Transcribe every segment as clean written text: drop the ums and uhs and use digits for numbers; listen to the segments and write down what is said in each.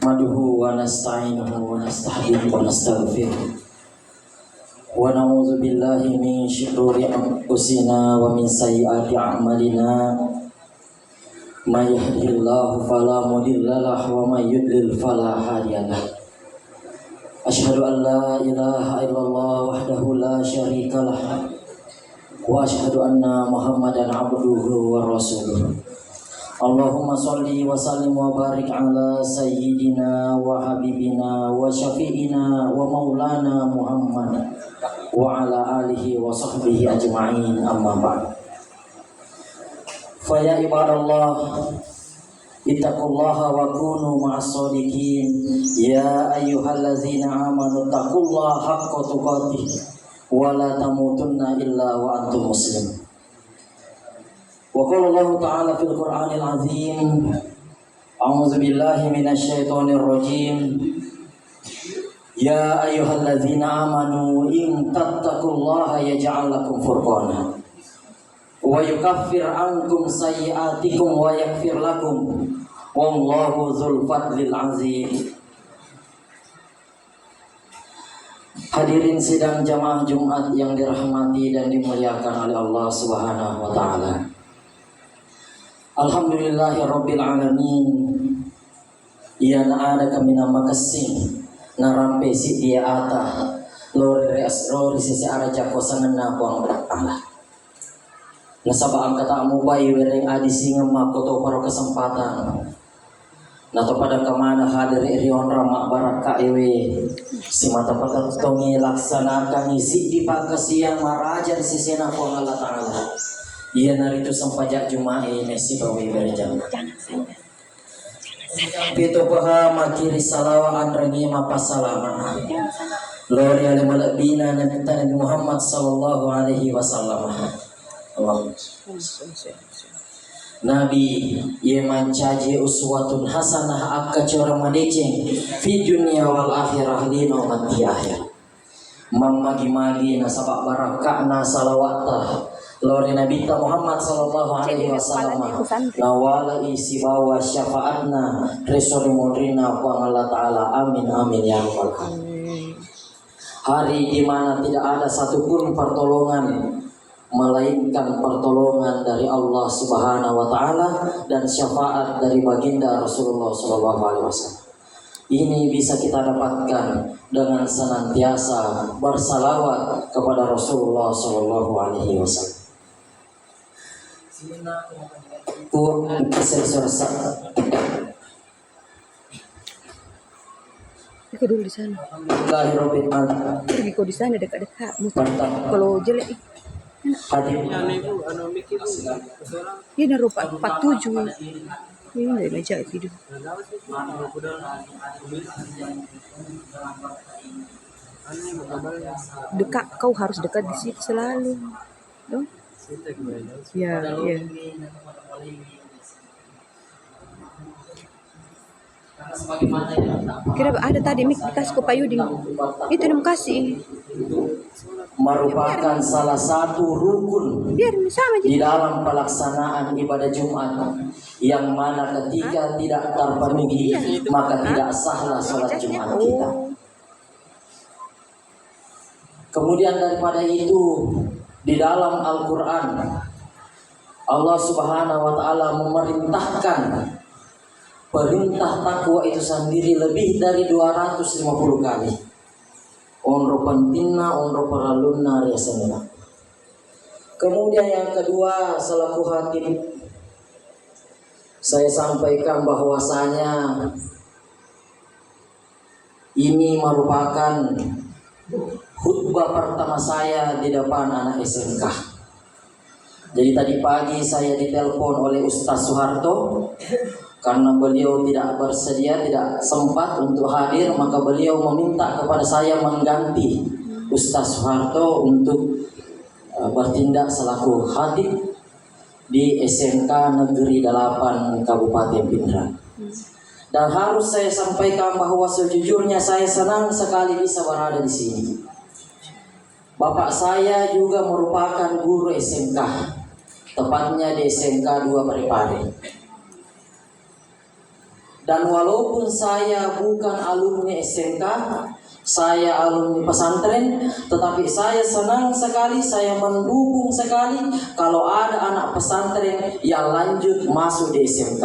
Nahmaduhu wa nasta'inuhu wa nasta'hinuhu wa nastaghfiruh wa na'udzu billahi min syururi anfusina wa min sayyiati a'malina. May yahdihillahu fala mudilla lahu wa may yudlil fala hadiya lahu. Asyhadu an la ilaha illallah wahdahu la syarika lah wa asyhadu anna Muhammadan abduhu wa rasuluh. Allahumma sholli wa sallim wa barik ala sayyidina wa habibina wa syafi'ina wa maulana Muhammad wa ala alihi wa sahbihi ajma'in, amma ba'd. Fa ya ibadallah, ittaqullaha wa kunu ma'as shodiqin. Ya ayyuhallazina amanu taqullaha haqqa tuqatih wa la tamutunna illa wa antum muslimun. Wa qala Allah ta'ala fil Qur'anil azim, a'udzu billahi minasy syaithanir rajim. Ya ayyuhallazina amanu in tattaqullaha yaj'al lakum furqana wa yukaffir ankum sayyi'atikum wa yaghfir lakum wallahu dzul fadlil azim. Hadirin sidang jamaah Jumat yang dirahmati dan dimuliakan oleh Allah Subhanahu wa taala. Alhamdulillahirabbil alamin. Ia na ada kami nama kasing narampe si dia ata lori sisi arah jakosangan na buang Allah. Nasaba ang katamu bayi wereng adi singa makoto paro kesempatan. Nato pada kemana hadir rion ramak barak kaewe si mata patongi laksanakan isi di pagasi yang maraja di sisi na buang Allah Ta'ala. Ia naritu sampajak Jumae nesi bawi berjam. Pito paha makiri salawa andrangi mapasalama. Lori ale malabina Nabi Muhammad sallallahu alaihi wasallam. Nabi ye mancaje uswatun hasanah akka cora madeceng fi dunya wal akhirah lino mati akhir. Mamagi-magi nasabak barakah na salawatah lori Nabi Muhammad sallallahu alaihi wasallam nawala isi bawa syafaatna resori modrina wa Allah Ta'ala, amin amin ya rabbal alamin. Hari di mana tidak ada satupun pertolongan melainkan pertolongan dari Allah Subhanahu wa taala dan syafaat dari baginda Rasulullah sallallahu alaihi wasallam. Ini bisa kita dapatkan dengan senantiasa bersalawat kepada Rasulullah sallallahu alaihi wasallam. Pergi dulu di sana. Pergi kau di sana dekat-dekat. Kalau jelek. Ini naruh 47. Ini dah meja tidur. Dekat, kau harus dekat di situ selalu. Dong? Ya, ya. Kira ada tadi mik dikasih ke Payuding. Itu yang kasih. Merupakan salah satu rukun sama di dalam pelaksanaan ibadah Jumat, yang mana ketika tidak terpenuhi maka tidak sahlah sholat Jumat kita. Kemudian daripada itu, di dalam Al-Quran Allah Subhanahu wa ta'ala memerintahkan perintah takwa itu sendiri lebih dari 250 kali. Onro pentingna, onro peralunna riasanina. Kemudian yang kedua, selaku hakim saya sampaikan bahwasanya ini merupakan khutbah pertama saya di depan anak SMK. Jadi tadi pagi saya ditelepon oleh Ustaz Soeharto. Karena beliau tidak bersedia, tidak sempat untuk hadir, maka beliau meminta kepada saya mengganti Ustaz Soeharto untuk bertindak selaku khatib di SMK Negeri 8 Kabupaten Pindrang. Dan harus saya sampaikan bahwa sejujurnya saya senang sekali bisa berada di sini. Bapak saya juga merupakan guru SMK, tepatnya di SMK 2 Parepare. Dan walaupun saya bukan alumni SMK, saya alumni pesantren, tetapi saya senang sekali, saya mendukung sekali kalau ada anak pesantren yang lanjut masuk di SMK.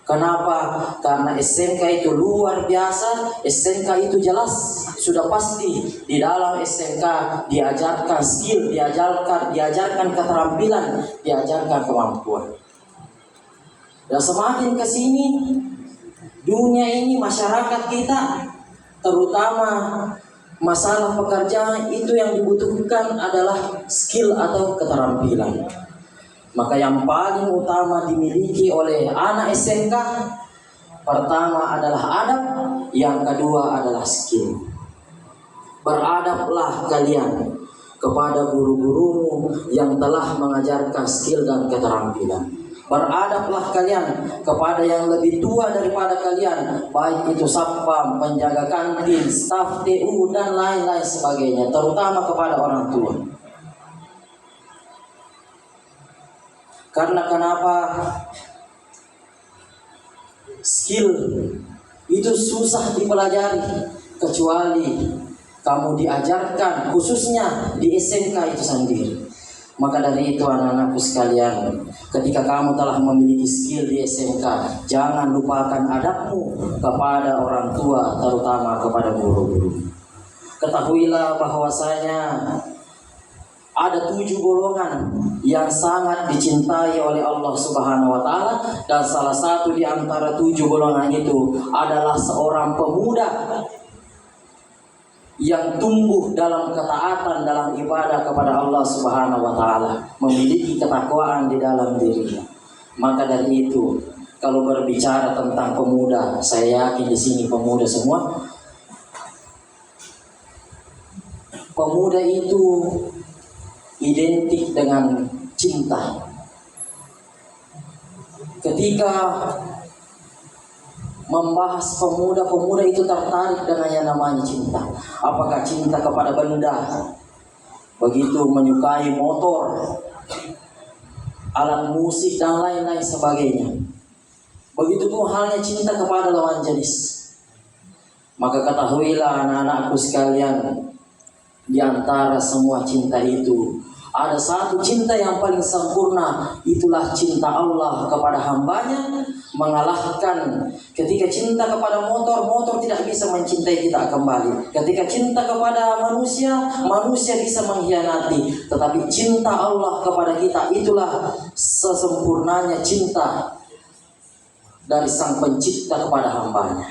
Kenapa? Karena SMK itu luar biasa, SMK itu jelas, sudah pasti di dalam SMK diajarkan skill, diajarkan keterampilan, diajarkan kemampuan. Dan semakin ke sini, dunia ini, masyarakat kita, terutama masalah pekerjaan itu yang dibutuhkan adalah skill atau keterampilan. Maka yang paling utama dimiliki oleh anak SMK, pertama adalah adab, yang kedua adalah skill. Beradablah kalian kepada guru-gurumu yang telah mengajarkan skill dan keterampilan. Beradablah kalian kepada yang lebih tua daripada kalian, baik itu satpam, penjaga kantin, staf TU dan lain-lain sebagainya, terutama kepada orang tua. Karena kenapa? Skill itu susah dipelajari kecuali kamu diajarkan, khususnya di SMK itu sendiri. Maka dari itu anak-anakku sekalian, ketika kamu telah memiliki skill di SMK, jangan lupakan adabmu kepada orang tua, terutama kepada guru-guru. Ketahuilah bahwasanya ada 7 golongan yang sangat dicintai oleh Allah Subhanahu wa Ta'ala, dan salah satu di antara 7 golongan itu adalah seorang pemuda yang tumbuh dalam ketaatan, dalam ibadah kepada Allah Subhanahu wa Ta'ala, memiliki ketakwaan di dalam dirinya. Maka dari itu, kalau berbicara tentang pemuda, saya yakin di sini pemuda semua, pemuda itu identik dengan cinta. Ketika membahas pemuda itu tertarik dengan yang namanya cinta. Apakah cinta kepada benda, begitu menyukai motor, alat musik dan lain-lain sebagainya. Begitu pun halnya cinta kepada lawan jenis. Maka ketahuilah anak-anakku sekalian, di antara semua cinta itu ada satu cinta yang paling sempurna, itulah cinta Allah kepada hambanya, mengalahkan ketika cinta kepada motor tidak bisa mencintai kita kembali. Ketika cinta kepada manusia bisa mengkhianati. Tetapi cinta Allah kepada kita, itulah sesempurnanya cinta dari Sang Pencipta kepada hambanya.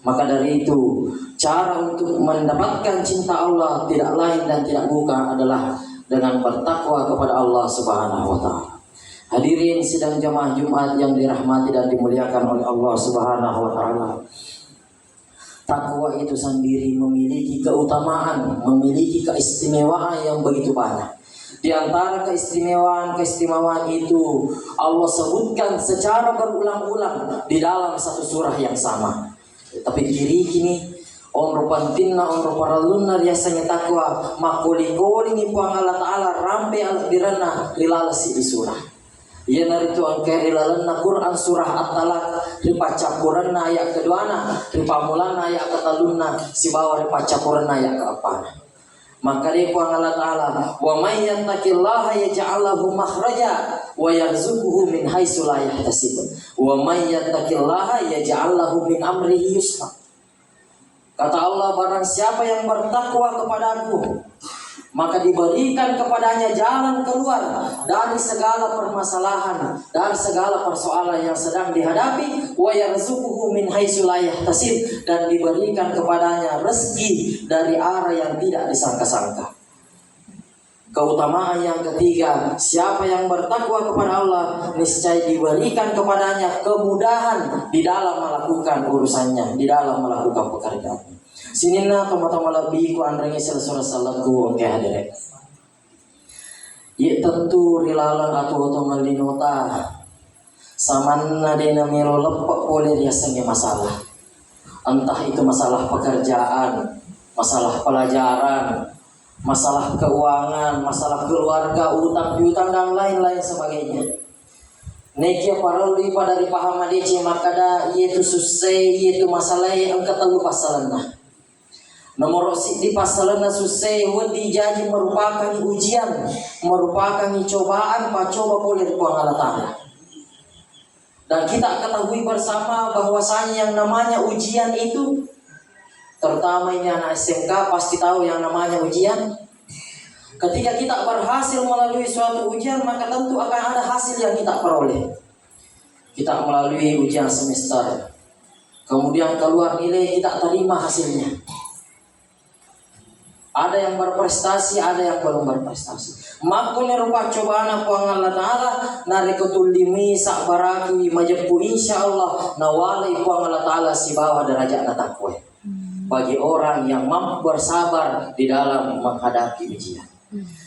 Maka dari itu, cara untuk mendapatkan cinta Allah tidak lain dan tidak bukan adalah dengan bertakwa kepada Allah Subhanahu wa Ta'ala. Hadirin sidang jamaah Jumat yang dirahmati dan dimuliakan oleh Allah Subhanahu wa Ta'ala. Takwa itu sendiri memiliki keutamaan, memiliki keistimewaan yang begitu banyak. Di antara keistimewaan itu Allah sebutkan secara berulang-ulang di dalam satu surah yang sama. Tapi kini onro pantinna onro paralunna riasanya takwa makoli-koli ni puang Allah Ta'ala rampe alat dirana rilalasi di surah. Ia naritu angke rilalanna Quran surah At-Talaq ripaca Quran ayat keduana ripamulana ayat ketalunna si bawah ripaca Quran ayat keapana. Maka dia puang Allah Ta'ala wa may yattaqillaha yaj'al lahu makhraja wa yarzuquhu min haitsu la yahtasib wa may yattaqillaha yaj'al lahu min amrihi yusra. Kata Allah, barang siapa yang bertakwa kepadaku, maka diberikan kepadanya jalan keluar dari segala permasalahan, dari segala persoalan yang sedang dihadapi, wa yarzuquhu min haitsu la yahtasib, dan diberikan kepadanya rezeki dari arah yang tidak disangka-sangka. Keutamaan yang ketiga, siapa yang bertakwa kepada Allah, niscaya diberikan kepadanya kemudahan di dalam melakukan urusannya, di dalam melakukan pekerjaannya. Sinina teman-teman lebih ku andrengi surah salatu oke hadirin. Ya tentu rilalan atau otomalinota samanna dena miro lepok boleh riasanya masalah. Entah itu masalah pekerjaan, masalah pelajaran, masalah keuangan, masalah keluarga, utang piutang dan lain-lain sebagainya. Nekia paralui pada dipahama dece makada yaitu susah yaitu masalah yang ketelu pasalanna. Nomor di pasalanna susah wedi jadi merupakan ujian, merupakan cobaan pacoba oleh Allah Ta'ala. Dan kita ketahui bersama bahwasanya yang namanya ujian itu, terutama ini anak SMK pasti tahu yang namanya ujian. Ketika kita berhasil melalui suatu ujian, maka tentu akan ada hasil yang kita peroleh. Kita melalui ujian semester, kemudian keluar nilai, kita terima hasilnya. Ada yang berprestasi, ada yang belum berprestasi. Makanya rupa cobaan puang Allah Ta'ala narikotul limi sakbaraki majempu insyaallah nawalai puang Allah Ta'ala si bawah derajat natakwe. Bagi orang yang mampu bersabar di dalam menghadapi ujian.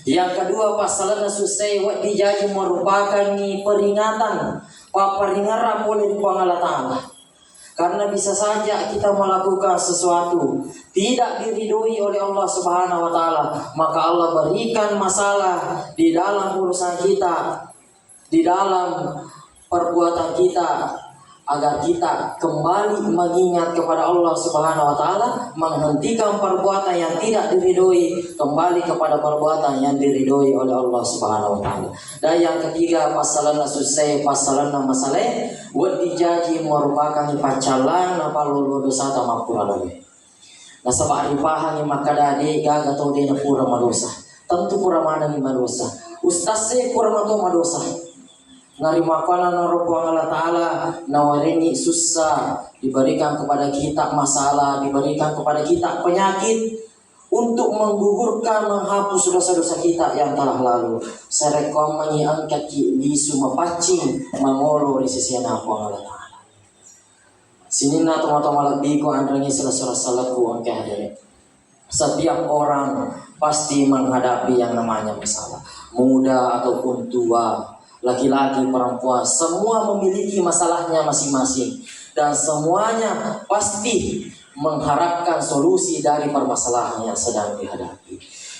Yang kedua, pasalan susai wadi jadi merupakan peringatan, peringatan oleh Allah Ta'ala. Karena bisa saja kita melakukan sesuatu tidak diridhoi oleh Allah Subhanahu wa Ta'ala, maka Allah berikan masalah di dalam urusan kita, di dalam perbuatan kita, agar kita kembali mengingat kepada Allah Subhanahu wa Ta'ala, menghentikan perbuatan yang tidak diridhoi, kembali kepada perbuatan yang diridhoi oleh Allah Subhanahu wa Ta'ala. Dan yang ketiga, pasalan susai, pasalan masalah wadi jaji merupakan pacalan apa lulu dosa tamakura lagi. Nah sabak ripahani makadade gaga tau dena pura madosa. Tentu pura mana ni madosa. Ustaz se pura mato madosa. Narimakana narupuang Allah Ta'ala nawarini susah, diberikan kepada kita masalah, diberikan kepada kita penyakit untuk menggugurkan, menghapus dosa-dosa kita yang telah lalu. Serekom menyiangkat di suma pacing mengolo di sisi napuang Allah Ta'ala. Sinina teman-teman lebih ko andrangi salah salahku angke hadere. Setiap orang pasti menghadapi yang namanya masalah, muda ataupun tua, laki-laki, perempuan, semua memiliki masalahnya masing-masing. Dan semuanya pasti mengharapkan solusi dari permasalahan yang sedang dihadapi.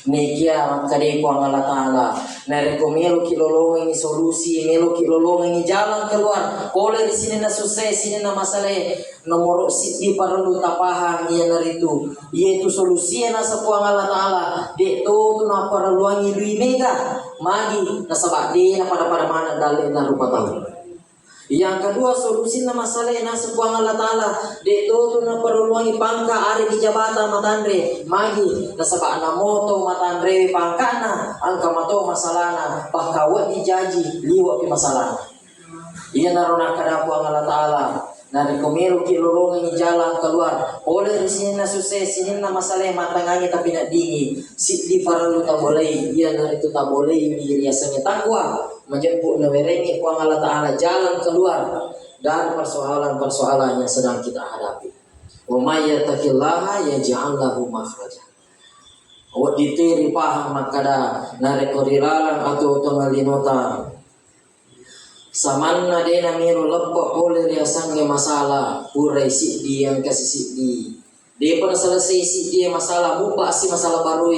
Nekia kadai ko Allah Ta'ala nareko melo kilolong ini solusi, melo kilolong ini jalan keluar. Oleh di sini na susah, sini na masalah nomor di perlu tapahan ia naritu, yaitu solusi na sa puang Allah Ta'ala. De to na perluan ini mega magi na sabak de na pada mana dalil na rupa tahu. Yang kedua, solusi na masalah na sa puang Allah Ta'ala. De to na perluan pangka ari di jabatan matandre magi na sabak na moto matandre pangka na angka mato masalah na pakawat dijaji liwa pi masalah. Ia narona kada puang Allah Ta'ala. Nari kumiru kilolong ini jalan keluar. Oleh di sini na susah, sini na masalah matanganya tapi nak dingin. Si di paralu tak boleh, ia nari itu tak boleh. Dia sengit takwa menjemput newerengi puang Allah Ta'ala jalan keluar dari persoalan-persoalan yang sedang kita hadapi. Wa may yattaqillaha yaj'al lahu makhraja. Wa diteri paham makada nari koriralan atau tongalinota. Samanna dena miru lepok oleh dia sange masalah purai sidi yang kasih sidi. Dia pernah selesai sidi masalah buka si masalah baru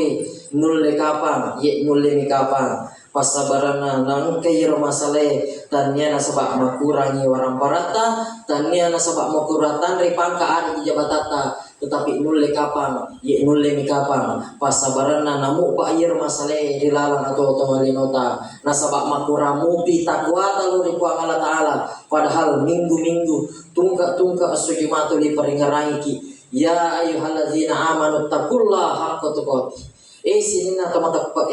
nulle kapan ye nulle ni kapan pasabarana nang kairo masalah tanya nasabak makurangi warang parata tanya nasabak makuratan repangka ari jabatata tetapi nulle kapan ye nulle ni kapan pasabarana namu pak air masalah dilalang atau otomalinota nasabak makuramu pitakwa talu di puang Allah Ta'ala padahal minggu-minggu tungka sujumatu li peringarangi ya ayyuhalladzina amanu taqullaha haqqa tuqatih. Sinina teman-teman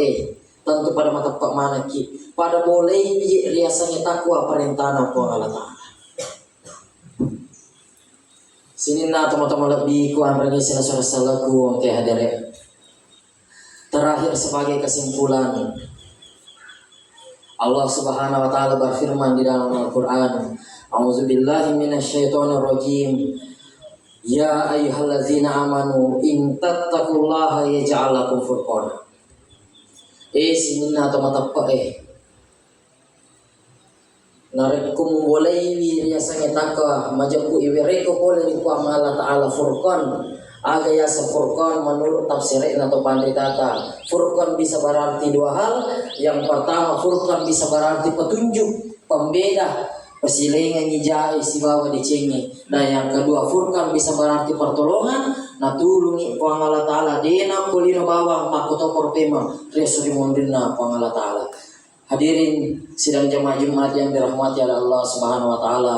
tentu pada mata pak mana ki pada boleh riasanya takwa perintah puang Allah Ta'ala. Sini na teman-teman lebih kuan bagi salah-salahku ke hadirin. Terakhir sebagai kesimpulan, Allah Subhanahu wa Ta'ala berfirman di dalam Al-Qur'an, A'udzubillahi minasyaitonir rajim. Ya ayyuhallazina amanu in tattaqullaha yaj'al lakum furqana. Sini na teman-teman narekum boleh wiria sange taka majaku iwereko boleh di puang Allah Ta'ala furqan aga ya furqan menurut tafsirin atau pandai tata. Furqan bisa berarti dua hal. Yang pertama furqan bisa berarti petunjuk, pembeda persilengan nijai si bawa dicengi. Dan yang kedua furqan bisa berarti pertolongan. Na tulungi po ang Allah Ta'ala dena kulino bawang makutopor pema resuri mondina po ang Allah Ta'ala. Hadirin sidang jemaah Jumat yang dirahmati oleh Allah Subhanahu wa taala.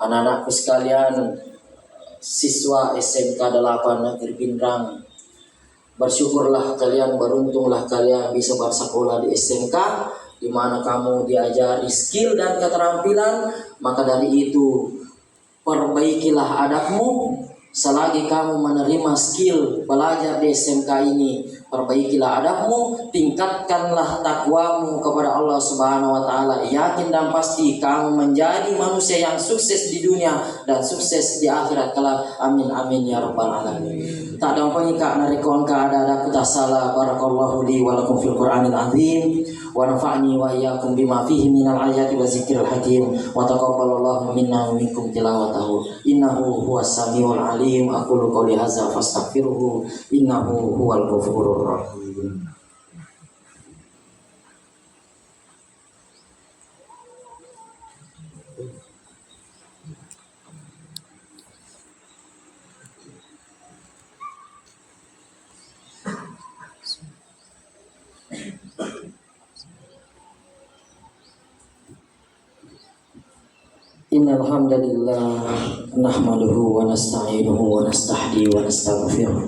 Anak-anakku sekalian, siswa SMK 8 Negeri Pindrang, bersyukurlah kalian, beruntunglah kalian bisa bersekolah di SMK di mana kamu diajari skill dan keterampilan. Maka dari itu perbaikilah adabmu. Selagi kamu menerima skill belajar di SMK ini, perbaikilah adabmu, tingkatkanlah takwamu kepada Allah Subhanahu wa taala. Yakin dan pasti kamu menjadi manusia yang sukses di dunia dan sukses di akhirat kelak. Amin amin ya rabbal alamin. Tak ada pengika narikon ka ada kutasala. Barakallahu li wa lakum fil Qur'anil azim wa nafa'ni wa iyyakum bima fihi minal ayati wa zikril hakim wa taqabbalallahu minna wa minkum tilawatahu innahu huwas samiul alim. Aqulu qouli hadza fastaghfiruhu innahu huwal ghafurur rahim. Innal hamdalillah nahmaduhu wa nasta'inuhu wa nastahdi wa nastaghfiruh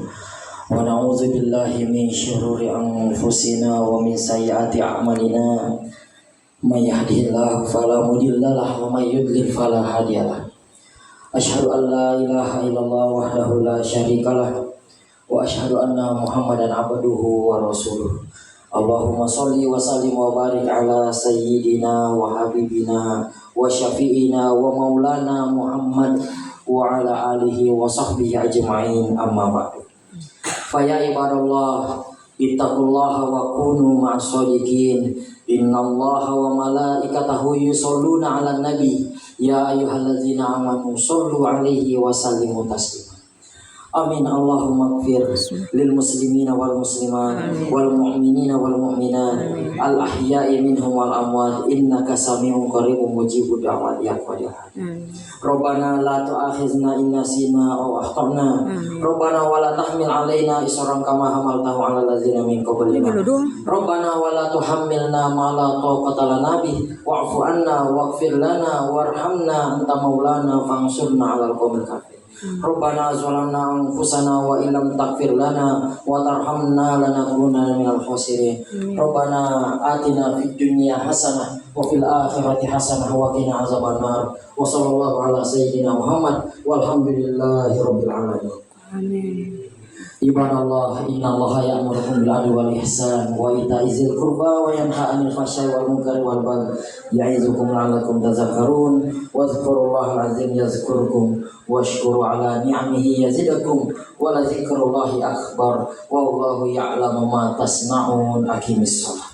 wa na'udzu billahi min syururi anfusina wa min sayyiati a'malina. May yahdihillahu fala mudhillalah wa may yudlil fala hadiyalah. Asyhadu an la ilaha illallah wahdahu la syarikalah wa asyhadu anna Muhammadan abduhu wa rasuluh. Allahumma sholli wa sallim wa barik ala sayyidina wa habibina wa syafi'ina wa maulana Muhammad wa ala alihi wa sahbihi ajma'in, amma ba'du. Faya ibadallah ittaqullaha wa kunu ma'as shodiqin. Innallaha wa malaikatahu yusholluna 'alan nabi ya ayyuhalladzina amanu shollu 'alaihi wa sallimu taslima. Amin. Allahumma ighfir lil muslimina wal muslimat wal mu'minina wal mu'minat al ahya'i minhum wal amwat innaka sami'un qaribun mujibud da'wat ya qadir. Rabbana la tu'akhizna in nasina aw akhtana. Rabbana wa la tahmil 'alaina isran kama hamaltahu 'alal ladzina min qablina. Rabbana wa la tuhammilna ma la taqata lana bih wa'fu 'anna waghfir lana warhamna anta maulana fansurna 'alal qaumil kafirin. Rabbana zalamna anfusana wa illam taghfir lana wa tarhamna lanakunanna minal khasirin. Rabbana atina fid dunya hasanah wa fil akhirati hasanah wa qina azabannar. Wa sallallahu ala sayyidina Muhammad walhamdulillahi rabbil alamin. Amin. Ibadallah, innallaha ya'murukum bil 'adli wal ihsan wa ita'i dzil qurba wa yanha 'anil fahsya'i wal munkari wal baghi ya'izukum la'allakum tadhakkarun. Wadhkurullahal 'azim yazkurkum washkuru 'ala ni'amihi yazidakum wa la dzikrullahi akbar wallahu ya'lamu ma tasna'un. Aqimis shalah.